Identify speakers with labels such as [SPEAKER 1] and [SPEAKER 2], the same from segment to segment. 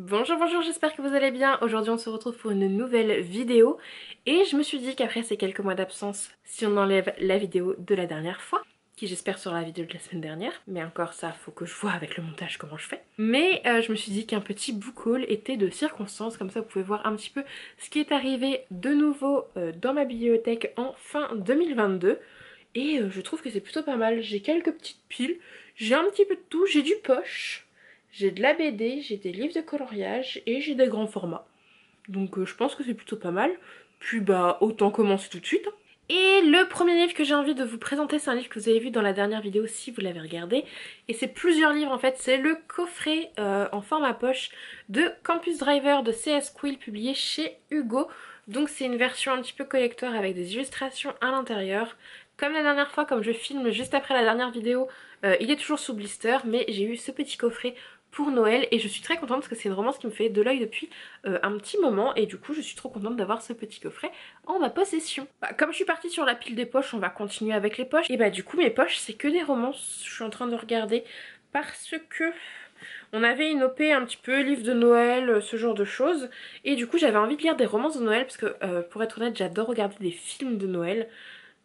[SPEAKER 1] Bonjour, bonjour, j'espère que vous allez bien. Aujourd'hui on se retrouve pour une nouvelle vidéo et je me suis dit qu'après ces quelques mois d'absence, si on enlève la vidéo de la dernière fois, qui j'espère sera la vidéo de la semaine dernière, mais encore ça faut que je vois avec le montage comment je fais. Mais je me suis dit qu'un petit book haul était de circonstance, comme ça vous pouvez voir un petit peu ce qui est arrivé de nouveau dans ma bibliothèque en fin 2022. Et je trouve que c'est plutôt pas mal. J'ai quelques petites piles, j'ai un petit peu de tout, j'ai du poche. J'ai de la BD, j'ai des livres de coloriage et j'ai des grands formats. Donc je pense que c'est plutôt pas mal. Puis bah autant commencer tout de suite. Et le premier livre que j'ai envie de vous présenter, c'est un livre que vous avez vu dans la dernière vidéo si vous l'avez regardé. Et c'est plusieurs livres en fait, c'est le coffret en format poche de Campus Driver de C.S. Quill publié chez Hugo. Donc c'est une version un petit peu collector avec des illustrations à l'intérieur. Comme la dernière fois, comme je filme juste après la dernière vidéo, il est toujours sous blister, mais j'ai eu ce petit coffret pour Noël et je suis très contente parce que c'est une romance qui me fait de l'œil depuis un petit moment et du coup je suis trop contente d'avoir ce petit coffret en ma possession. Comme je suis partie sur la pile des poches, on va continuer avec les poches et bah du coup mes poches c'est que des romances, je suis en train de regarder parce que on avait une OP un petit peu livre de Noël, ce genre de choses et du coup j'avais envie de lire des romances de Noël parce que pour être honnête j'adore regarder des films de Noël.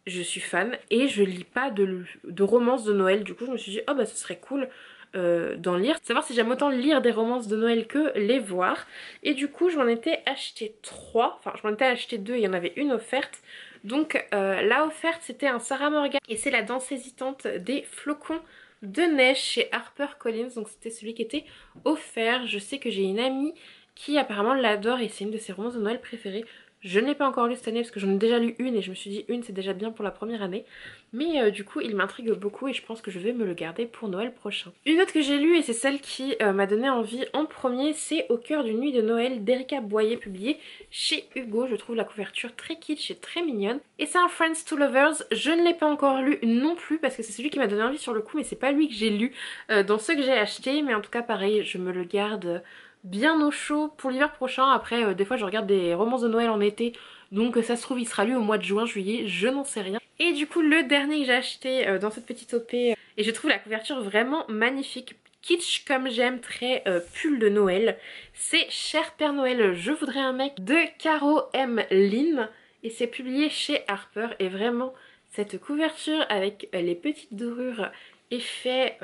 [SPEAKER 1] Je suis fan et je lis pas de romances de Noël, du coup je me suis dit oh bah ce serait cool d'en lire, savoir si j'aime autant lire des romances de Noël que les voir. Et du coup je m'en étais acheté 3, enfin je m'en étais acheté 2 et il y en avait une offerte. Donc la offerte c'était un Sarah Morgan et c'est La danse hésitante des flocons de neige chez HarperCollins, donc c'était celui qui était offert. Je sais que j'ai une amie qui apparemment l'adore et c'est une de ses romances de Noël préférées. Je ne l'ai pas encore lu cette année parce que j'en ai déjà lu une et je me suis dit une c'est déjà bien pour la première année. Mais du coup il m'intrigue beaucoup et je pense que je vais me le garder pour Noël prochain. Une autre que j'ai lue et c'est celle qui m'a donné envie en premier, c'est Au cœur d'une nuit de Noël d'Erika Boyer, publiée chez Hugo. Je trouve la couverture très kitsch et très mignonne. Et c'est un Friends to Lovers, je ne l'ai pas encore lu non plus parce que c'est celui qui m'a donné envie sur le coup mais c'est pas lui que j'ai lu dans ceux que j'ai achetés. Mais en tout cas pareil je me le garde bien au chaud pour l'hiver prochain. Après des fois je regarde des romances de Noël en été, donc ça se trouve il sera lu au mois de juin, juillet, je n'en sais rien. Et du coup le dernier que j'ai acheté dans cette petite OP, et je trouve la couverture vraiment magnifique, kitsch comme j'aime, très pull de Noël, c'est Cher Père Noël, je voudrais un mec de Caro M. Lynn et c'est publié chez Harper. Et vraiment cette couverture avec les petites dorures effet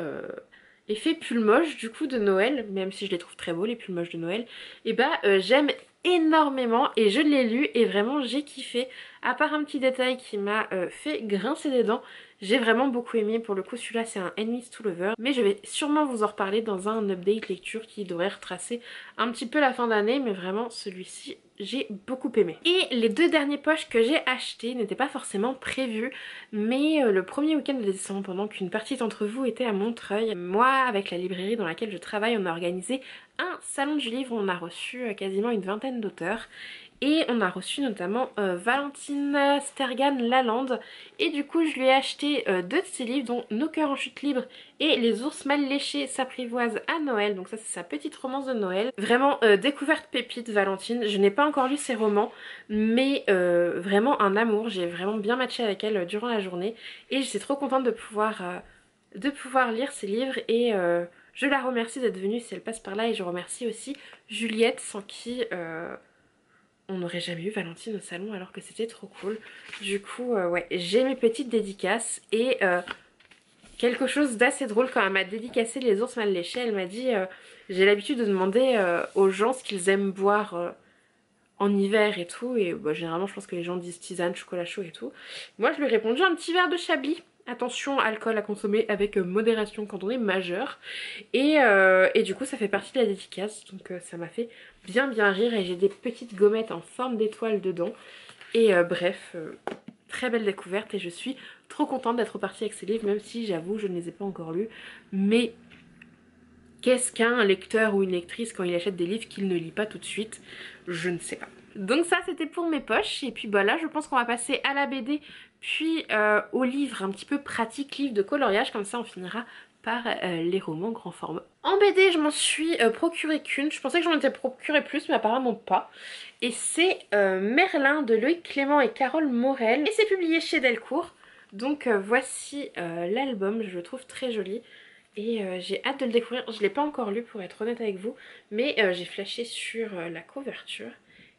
[SPEAKER 1] pull moche du coup de Noël, même si je les trouve très beaux les pulls moches de Noël, et bah j'aime énormément et je l'ai lu et vraiment j'ai kiffé. À part un petit détail qui m'a fait grincer des dents, j'ai vraiment beaucoup aimé. Pour le coup celui-là c'est un Enemies to Lover, mais je vais sûrement vous en reparler dans un update lecture qui devrait retracer un petit peu la fin d'année, mais vraiment celui-ci j'ai beaucoup aimé. Et les deux derniers poches que j'ai achetés n'étaient pas forcément prévus, mais le premier week-end de décembre, pendant qu'une partie d'entre vous était à Montreuil, moi avec la librairie dans laquelle je travaille, on a organisé un salon du livre, on a reçu quasiment une vingtaine d'auteurs. Et on a reçu notamment Valentine Stergan Lalande. Et du coup je lui ai acheté deux de ses livres, dont Nos cœurs en chute libre et Les ours mal léchés s'apprivoisent à Noël. Donc ça c'est sa petite romance de Noël. Vraiment découverte pépite Valentine. Je n'ai pas encore lu ses romans, mais vraiment un amour. J'ai vraiment bien matché avec elle durant la journée. Et je suis trop contente de pouvoir lire ses livres. Et je la remercie d'être venue si elle passe par là. Et je remercie aussi Juliette, sans qui on n'aurait jamais eu Valentine au salon, alors que c'était trop cool. Du coup ouais, j'ai mes petites dédicaces. Et quelque chose d'assez drôle, quand elle m'a dédicacé Les ours mal léchés, elle m'a dit j'ai l'habitude de demander aux gens ce qu'ils aiment boire en hiver et tout, et bah, généralement je pense que les gens disent tisane, chocolat chaud et tout. Moi je lui ai répondu un petit verre de Chablis. Attention, alcool à consommer avec modération quand on est majeur. Et du coup ça fait partie de la dédicace, donc ça m'a fait bien rire. Et j'ai des petites gommettes en forme d'étoile dedans. Et bref, très belle découverte et je suis trop contente d'être partie avec ces livres, même si j'avoue je ne les ai pas encore lus. Mais qu'est-ce qu'un lecteur ou une lectrice quand il achète des livres qu'il ne lit pas tout de suite? Je ne sais pas. Donc ça c'était pour mes poches. Et puis bah là je pense qu'on va passer à la BD, puis au livre un petit peu pratique, livre de coloriage, comme ça on finira par les romans grand format. En BD je m'en suis procuré qu'une, je pensais que j'en étais procuré plus mais apparemment pas. Et c'est Merlin de Loïc Clément et Carole Morel et c'est publié chez Delcourt. Donc voici l'album, je le trouve très joli. et j'ai hâte de le découvrir. Je ne l'ai pas encore lu pour être honnête avec vous, mais j'ai flashé sur la couverture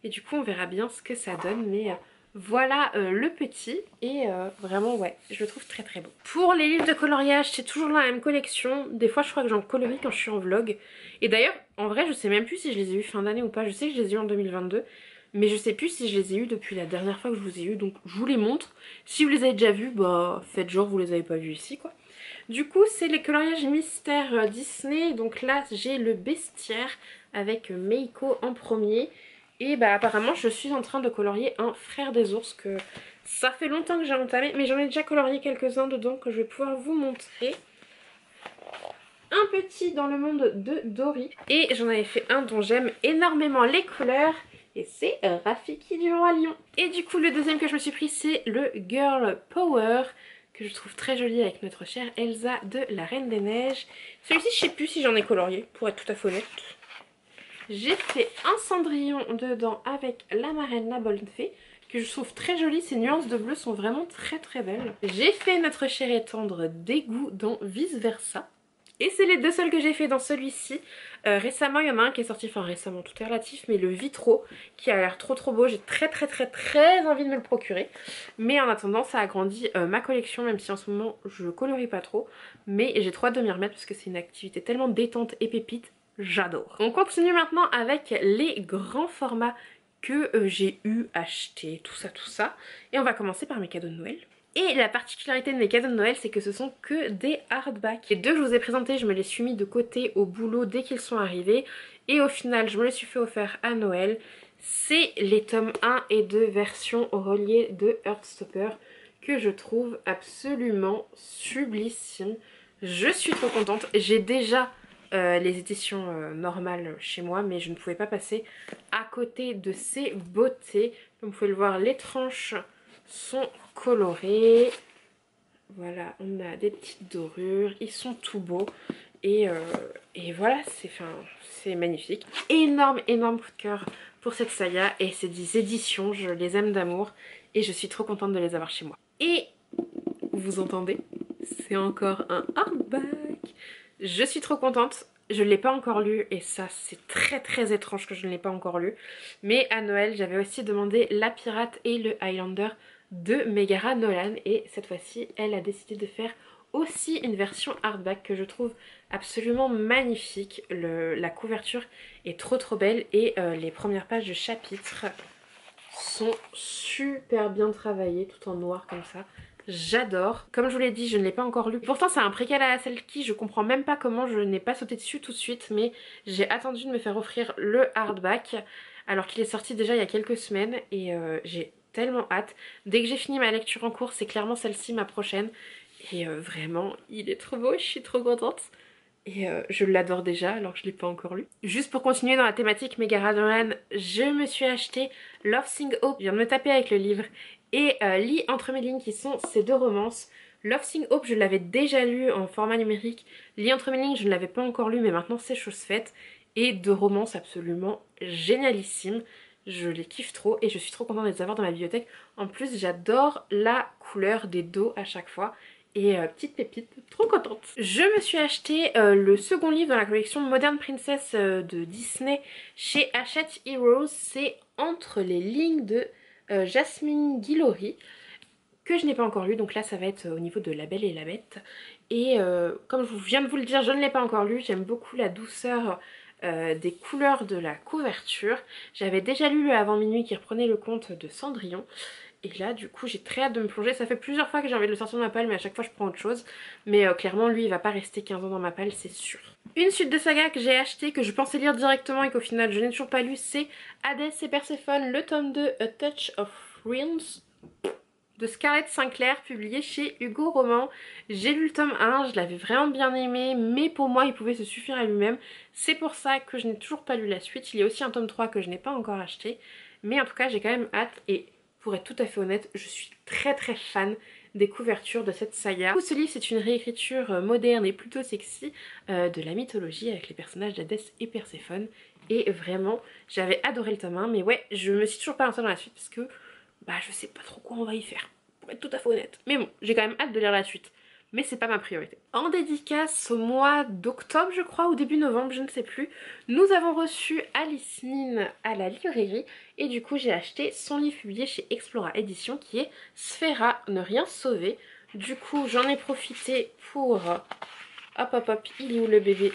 [SPEAKER 1] et du coup on verra bien ce que ça donne, mais voilà le petit et vraiment ouais, je le trouve très très beau. Pour les livres de coloriage, c'est toujours la même collection. Des fois je crois que j'en colorie quand je suis en vlog. Et d'ailleurs en vrai je sais même plus si je les ai eu fin d'année ou pas. Je sais que je les ai eu en 2022. Mais je sais plus si je les ai eus depuis la dernière fois que je vous ai eu, donc je vous les montre. Si vous les avez déjà vus, bah faites genre vous les avez pas vus ici quoi. Du coup c'est les coloriages mystères Disney, donc là j'ai le bestiaire avec Meiko en premier. Et bah apparemment je suis en train de colorier un frère des ours que ça fait longtemps que j'ai entamé, mais j'en ai déjà colorié quelques-uns dedans que je vais pouvoir vous montrer. Un petit dans le monde de Dory. Et j'en avais fait un dont j'aime énormément les couleurs. Et c'est Rafiki du Roi Lion. Et du coup le deuxième que je me suis pris c'est le Girl Power, que je trouve très joli avec notre chère Elsa de la Reine des Neiges. Celui-ci je sais plus si j'en ai colorié pour être tout à fait honnête. J'ai fait un Cendrillon dedans avec la marraine la bonne fée, que je trouve très jolie, ces nuances de bleu sont vraiment très très belles. J'ai fait notre chère et tendre d'égout dans Vice Versa. Et c'est les deux seuls que j'ai fait dans celui-ci. Récemment, il y en a un qui est sorti, enfin récemment, tout est relatif, mais le Vitro, qui a l'air trop trop beau. J'ai très très très très envie de me le procurer. Mais en attendant, ça agrandit ma collection, même si en ce moment, je colorie pas trop. Mais j'ai trop hâte de m'y remettre parce que c'est une activité tellement détente et pépite. J'adore. On continue maintenant avec les grands formats que j'ai eu acheté, tout ça. Et on va commencer par mes cadeaux de Noël. Et la particularité de mes cadeaux de Noël, c'est que ce sont que des hardbacks. Les deux que je vous ai présentés, je me les suis mis de côté au boulot dès qu'ils sont arrivés. Et au final, je me les suis fait offert à Noël. C'est les tomes 1 et 2 version reliée de Heartstopper que je trouve absolument sublissime. Je suis trop contente. J'ai déjà les éditions normales chez moi, mais je ne pouvais pas passer à côté de ces beautés. Comme vous pouvez le voir, les tranches sont colorées. Voilà, on a des petites dorures, ils sont tout beaux. Et voilà, c'est magnifique. Énorme coup de cœur pour cette saga et ces éditions, je les aime d'amour et je suis trop contente de les avoir chez moi. Et vous entendez, c'est encore un hardback. Je suis trop contente, je ne l'ai pas encore lu et ça c'est très très étrange que je ne l'ai pas encore lu. Mais à Noël j'avais aussi demandé La Pirate et le Highlander de Megara Nolan et cette fois-ci elle a décidé de faire aussi une version hardback que je trouve absolument magnifique. La couverture est trop belle et les premières pages de chapitre sont super bien travaillées tout en noir comme ça. J'adore. Comme je vous l'ai dit, je ne l'ai pas encore lu. Pourtant c'est un préquel à la Selkie, je comprends même pas comment je n'ai pas sauté dessus tout de suite, mais j'ai attendu de me faire offrir le hardback alors qu'il est sorti déjà il y a quelques semaines et j'ai tellement hâte. Dès que j'ai fini ma lecture en cours, c'est clairement celle-ci ma prochaine. Et vraiment, il est trop beau, je suis trop contente. Et je l'adore déjà alors que je ne l'ai pas encore lu. Juste pour continuer dans la thématique Megara Nolan, je me suis acheté Love Sing Hope. Je viens de me taper avec le livre. Et Lis entre mes lignes qui sont ces deux romances. Love Sing Hope, je l'avais déjà lu en format numérique. Lis entre mes lignes, je ne l'avais pas encore lu mais maintenant c'est chose faite. Et deux romances absolument génialissimes. Je les kiffe trop et je suis trop contente de les avoir dans ma bibliothèque. En plus, j'adore la couleur des dos à chaque fois. Et petite pépite, trop contente. Je me suis acheté le second livre dans la collection Modern Princess de Disney chez Hachette Heroes. C'est Entre les lignes de Jasmine Guillory, que je n'ai pas encore lu. Donc là ça va être au niveau de La Belle et la Bête. Et comme je viens de vous le dire, je ne l'ai pas encore lu. J'aime beaucoup la douceur des couleurs de la couverture. J'avais déjà lu le Avant minuit qui reprenait le conte de Cendrillon. Et là du coup j'ai très hâte de me plonger. Ça fait plusieurs fois que j'ai envie de le sortir de ma palle mais à chaque fois je prends autre chose. Mais clairement lui il va pas rester 15 ans dans ma palle, c'est sûr. Une suite de sagas que j'ai acheté, que je pensais lire directement et qu'au final je n'ai toujours pas lu, c'est Hadès et Perséphone, le tome 2 A Touch of Realms de Scarlett Sinclair, publié chez Hugo Roman. J'ai lu le tome 1, je l'avais vraiment bien aimé, mais pour moi il pouvait se suffire à lui-même. C'est pour ça que je n'ai toujours pas lu la suite. Il y a aussi un tome 3 que je n'ai pas encore acheté. Mais en tout cas j'ai quand même hâte et pour être tout à fait honnête, je suis très fan des couvertures de cette saga. Ce livre c'est une réécriture moderne et plutôt sexy de la mythologie avec les personnages d'Hadès et Perséphone. Et vraiment j'avais adoré le tome 1 mais ouais je me suis toujours pas lancée dans la suite parce que bah je sais pas trop quoi on va y faire pour être tout à fait honnête. Mais bon j'ai quand même hâte de lire la suite mais c'est pas ma priorité. En dédicace au mois d'octobre je crois, ou début novembre, je ne sais plus, nous avons reçu Alice Nin à la librairie et du coup j'ai acheté son livre publié chez Explora Édition qui est Sphera, ne rien sauver. Du coup j'en ai profité pour... Hop hop hop, il est où le bébé?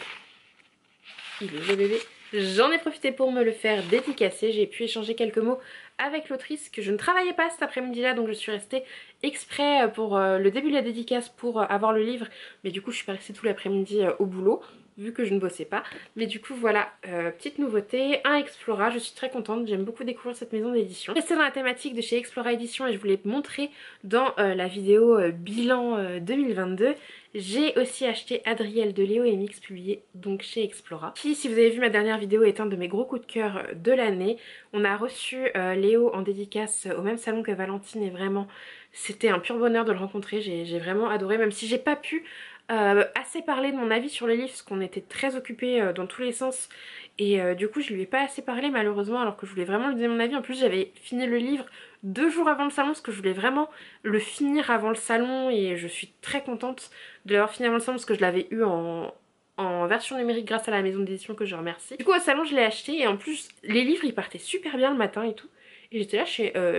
[SPEAKER 1] Il est où le bébé? J'en ai profité pour me le faire dédicacer, j'ai pu échanger quelques mots avec l'autrice que je ne travaillais pas cet après-midi là, donc je suis restée exprès pour le début de la dédicace pour avoir le livre, mais du coup je suis pas restée tout l'après-midi au boulot vu que je ne bossais pas. Mais du coup voilà, petite nouveauté, un Explora, je suis très contente, j'aime beaucoup découvrir cette maison d'édition. Restée dans la thématique de chez Explora Édition et je vous l'ai montré dans la vidéo bilan 2022, j'ai aussi acheté Adriel de Léo et Mix publié donc chez Explora, qui, si vous avez vu ma dernière vidéo, est un de mes gros coups de cœur de l'année. On a reçu Léo en dédicace au même salon que Valentine et vraiment c'était un pur bonheur de le rencontrer, j'ai vraiment adoré, même si j'ai pas pu assez parler de mon avis sur le livre parce qu'on était très occupés dans tous les sens et du coup je lui ai pas assez parlé malheureusement alors que je voulais vraiment lui donner mon avis. En plus j'avais fini le livre 2 jours avant le salon parce que je voulais vraiment le finir avant le salon et je suis très contente de l'avoir fini avant le salon parce que je l'avais eu en version numérique grâce à la maison d'édition que je remercie. Du coup au salon je l'ai acheté et en plus les livres ils partaient super bien le matin et tout. Et j'étais là,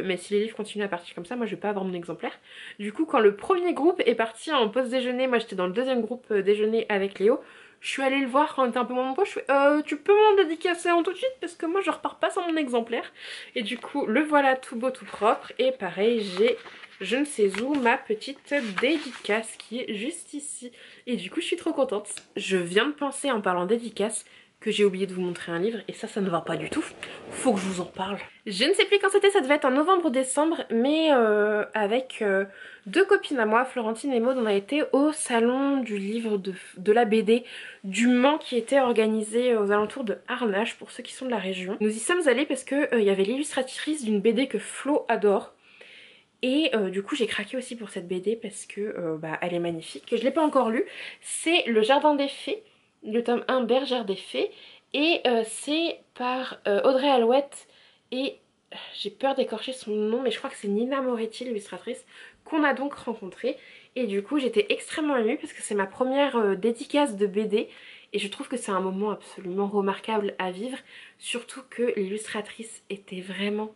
[SPEAKER 1] mais si les livres continuent à partir comme ça, moi je vais pas avoir mon exemplaire. Du coup quand le premier groupe est parti en pause déjeuner, moi j'étais dans le deuxième groupe déjeuner avec Léo, je suis allée le voir quand on était un peu moins nombreux, je fais tu peux m'en dédicacer un tout de suite parce que moi je repars pas sans mon exemplaire. Et du coup le voilà tout beau tout propre et pareil j'ai je ne sais où ma petite dédicace qui est juste ici. Et du coup je suis trop contente. Je viens de penser en parlant dédicace que j'ai oublié de vous montrer un livre et ça ne va pas du tout, faut que je vous en parle. Je ne sais plus quand c'était, ça devait être en novembre ou décembre, mais avec 2 copines à moi, Florentine et Maud, on a été au salon du livre de la BD du Mans qui était organisé aux alentours de Arnage pour ceux qui sont de la région. Nous y sommes allés parce que il y avait l'illustratrice d'une BD que Flo adore. Et du coup j'ai craqué aussi pour cette BD parce que bah, elle est magnifique. Je l'ai pas encore lue, c'est Le Jardin des Fées, le tome 1 Bergère des Fées. Et c'est par Audrey Alouette et j'ai peur d'écorcher son nom mais je crois que c'est Nina Moretti l'illustratrice qu'on a donc rencontrée. Et du coup j'étais extrêmement émue parce que c'est ma première dédicace de BD et je trouve que c'est un moment absolument remarquable à vivre, surtout que l'illustratrice était vraiment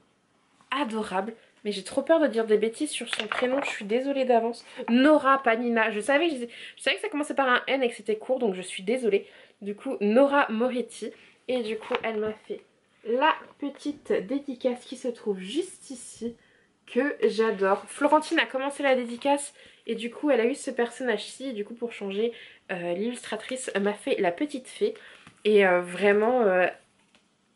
[SPEAKER 1] adorable. Mais j'ai trop peur de dire des bêtises sur son prénom, je suis désolée d'avance. Nora, pas Nina. Je savais que ça commençait par un N et que c'était court, donc je suis désolée. Du coup, Nora Moretti. Et du coup, elle m'a fait la petite dédicace qui se trouve juste ici, que j'adore. Florentine a commencé la dédicace et du coup, elle a eu ce personnage-ci. Et du coup, pour changer, l'illustratrice m'a fait la petite fée. Et vraiment...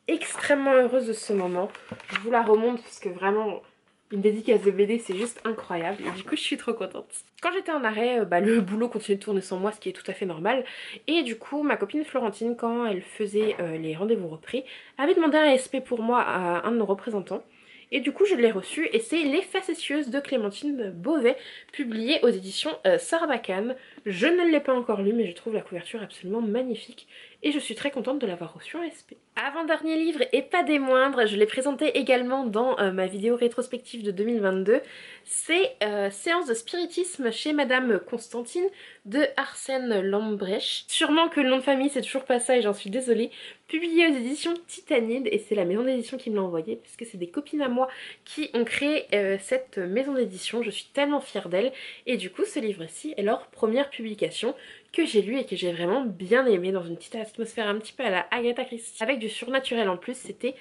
[SPEAKER 1] extrêmement heureuse de ce moment. Je vous la remonte parce que vraiment une dédicace de BD c'est juste incroyable et du coup je suis trop contente. Quand j'étais en arrêt, bah, le boulot continuait de tourner sans moi, ce qui est tout à fait normal, et du coup ma copine Florentine, quand elle faisait les rendez-vous repris, avait demandé un SP pour moi à un de nos représentants. Et du coup je l'ai reçu et c'est Les Facétieuses de Clémentine Beauvais, publié aux éditions Sarbacane. Je ne l'ai pas encore lu mais je trouve la couverture absolument magnifique et je suis très contente de l'avoir reçu en SP. Avant-dernier livre et pas des moindres, je l'ai présenté également dans ma vidéo rétrospective de 2022, c'est Séance de spiritisme chez Madame Constantine de Arsène Lambrecht. Sûrement que le nom de famille c'est toujours pas ça et j'en suis désolée. Publié aux éditions Titanide et c'est la maison d'édition qui me l'a envoyé parce que c'est des copines à moi qui ont créé cette maison d'édition. Je suis tellement fière d'elles et du coup ce livre-ci est leur première publication que j'ai lu et que j'ai vraiment bien aimé dans une petite atmosphère un petit peu à la Agatha Christie avec du surnaturel en plus. C'était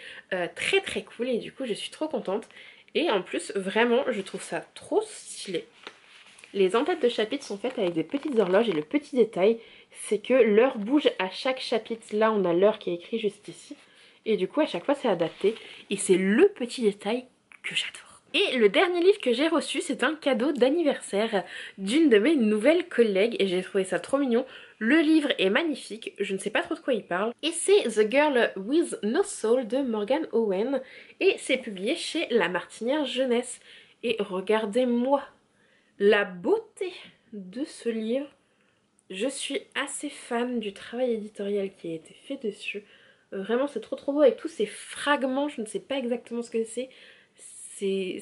[SPEAKER 1] très très cool et du coup je suis trop contente et en plus vraiment je trouve ça trop stylé. Les entêtes de chapitres sont faites avec des petites horloges et le petit détail c'est que l'heure bouge à chaque chapitre. Là on a l'heure qui est écrite juste ici et du coup à chaque fois c'est adapté et c'est le petit détail que j'adore. Et le dernier livre que j'ai reçu, c'est un cadeau d'anniversaire d'une de mes nouvelles collègues et j'ai trouvé ça trop mignon. Le livre est magnifique, je ne sais pas trop de quoi il parle. Et c'est The Girl with No Soul de Morgan Owen et c'est publié chez La Martinière Jeunesse. Et regardez-moi la beauté de ce livre. Je suis assez fan du travail éditorial qui a été fait dessus. Vraiment c'est trop beau avec tous ces fragments, je ne sais pas exactement ce que c'est. C'est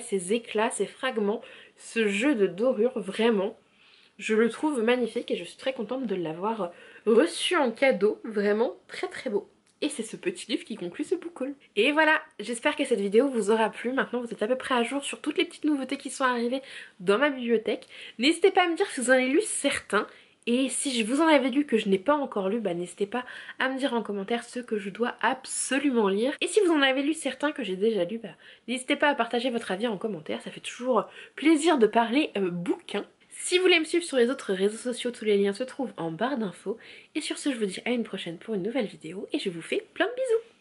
[SPEAKER 1] ces éclats, ces fragments, ce jeu de dorure, vraiment. Je le trouve magnifique et je suis très contente de l'avoir reçu en cadeau, vraiment très très beau. Et c'est ce petit livre qui conclut ce book haul. Et voilà, j'espère que cette vidéo vous aura plu. Maintenant vous êtes à peu près à jour sur toutes les petites nouveautés qui sont arrivées dans ma bibliothèque. N'hésitez pas à me dire si vous en avez lu certains. Et si je vous en avais lu que je n'ai pas encore lu, bah n'hésitez pas à me dire en commentaire ceux que je dois absolument lire. Et si vous en avez lu certains que j'ai déjà lus, bah n'hésitez pas à partager votre avis en commentaire, ça fait toujours plaisir de parler bouquin. Si vous voulez me suivre sur les autres réseaux sociaux, tous les liens se trouvent en barre d'infos. Et sur ce, je vous dis à une prochaine pour une nouvelle vidéo et je vous fais plein de bisous.